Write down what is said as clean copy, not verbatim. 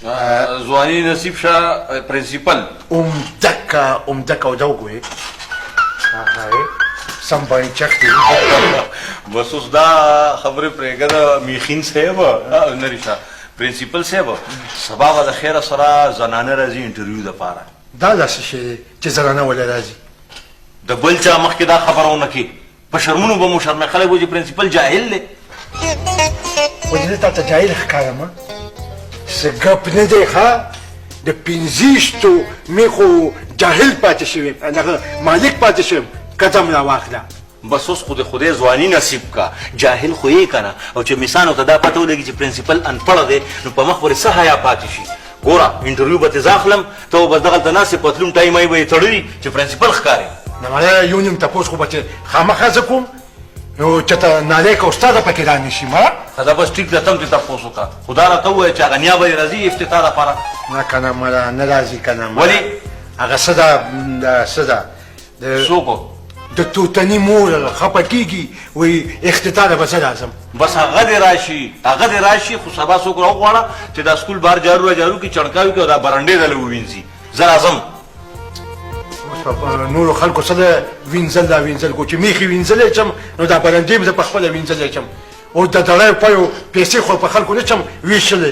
ځواني نصیب شاه پرنسپل عمدکه او دا وګورئ سم باندې چک دی بس اوس دا خبرې پرېږده د میخین صاحب نریشا پرنسپل صاحب سبا به د خیره سره زنانه راځي انټرویو دپاره دا داسې شی دی چې زنانه ولې راځي د بل چا مخکې دا خبره ونه کړي په شرمونو به مو شرمې خلک وایي چې پرنسپل جاهل دی ولې زه تا ته جاهل ښکارم څه ګپ نه دی ښه د 15 میخو جاهل پاتې شوی هغه مالک پاتې شوی قدم را واخله بس اوس خو د خدای ځواني نصیب کا جاهل خو یې که نه او چې مثانو ته دا پته ولګي چې پرنسپل انپړه دی نو په مخ پورې څه حیا پاتې شي ګوره انټرویو به ترې زه اخلم ته به بس دغلته ناست یې پتلون ټایمای به یې تړلي چې پرنسپل ښکاري نه مانا یو نیم تپوس خو به چې خامخا زه کوم نو چېرته نالیکه استاده پکې را نه شي ما دا بس ټیک ده ته هم ترې تپوس وکړه خو دا راته ووایه چې هغه نیا به یې راځي افتتاح دپاره نه که نه مالا نه راځي که نه ولې هغه څه ده څه ده څوک د توتني مور خفه کېږي وایي افتتاح ده به زه راځم بس هغه دې راشي خو سبا څوک راوغواړه چې دا سکول بار جارو کړي چړکاوي کړي او دا برنډې دله ووینځي زه راځم نورو خلکو څه ده وینځل کو چې میخي وینځلی چم نو دا برنډې به زه په خپله وینځلی چم او د دړیو پیو پیسې خو په خلکو نه چم ویشلی